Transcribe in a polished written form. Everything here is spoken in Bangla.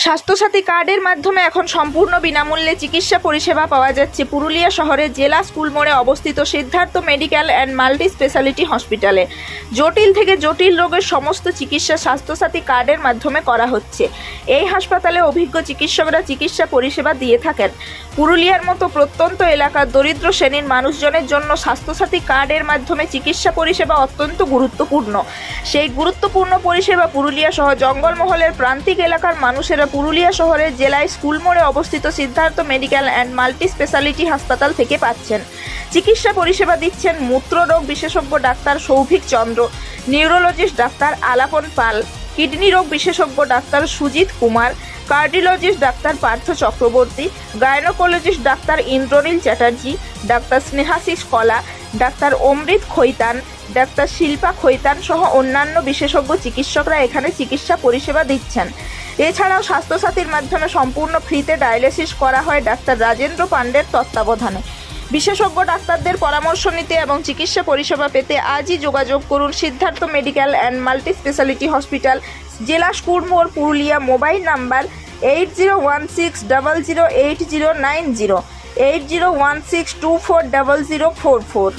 স্বাস্থ্যসাথী কার্ডের মাধ্যমে এখন সম্পূর্ণ বিনামূল্যে চিকিৎসা পরিষেবা পাওয়া যাচ্ছে পুরুলিয়া শহরের জেলা স্কুল মোড়ে অবস্থিত Siddhartha medical and multi speciality হসপিটালে। জটিল থেকে জটিল রোগের সমস্ত চিকিৎসা স্বাস্থ্যসাথী কার্ডের মাধ্যমে করা হচ্ছে। এই হাসপাতালে অভিজ্ঞ চিকিৎসকরা চিকিৎসা পরিষেবা দিয়ে থাকেন। পুরুলিয়ার মতো প্রত্যন্ত এলাকার দরিদ্র শ্রেণীর মানুষজনের জন্য স্বাস্থ্যসাথী কার্ডের মাধ্যমে চিকিৎসা পরিষেবা অত্যন্ত গুরুত্বপূর্ণ। সেই গুরুত্বপূর্ণ পরিষেবা পুরুলিয়া সহ জঙ্গলমহলের প্রান্তিক এলাকার মানুষেরা পুরুলিয়া শহরের জেলায় স্কুল মোড়ে অবস্থিত Siddhartha medical and multi speciality হাসপাতাল থেকে পাচ্ছেন। চিকিৎসা পরিষেবা দিচ্ছেন মূত্ররোগ বিশেষজ্ঞ ডাক্তার সৌভিক চন্দ্র, নিউরোলজিস্ট ডাক্তার আলাপন পাল, কিডনি রোগ বিশেষজ্ঞ ডাক্তার সুজিত কুমার, কার্ডিওলজিস্ট ডাক্তার পার্থ চক্রবর্তী, গাইনোকোলজিস্ট ডাক্তার ইন্দ্রনীল চ্যাটার্জি, ডাক্তার স্নেহাশিস কলা, ডাক্তার অমৃত খৈতান, ডাক্তার শিল্পা খৈতান সহ অন্যান্য বিশেষজ্ঞ চিকিৎসকরা এখানে চিকিৎসা পরিষেবা দিচ্ছেন। এছাড়াও স্বাস্থ্যসাথীর মাধ্যমে সম্পূর্ণ ফ্রিতে ডায়ালিসিস করা হয় ডাক্তার রাজেন্দ্র পাণ্ডের তত্ত্বাবধানে। বিশেষজ্ঞ ডাক্তারদের পরামর্শ নিতে এবং চিকিৎসা পরিষেবা পেতে আজই যোগাযোগ করুন Siddhartha medical and multi speciality hospital, জেলা স্কুল মোড়, পুরুলিয়া। Mobile number 8016008090, 8016240044।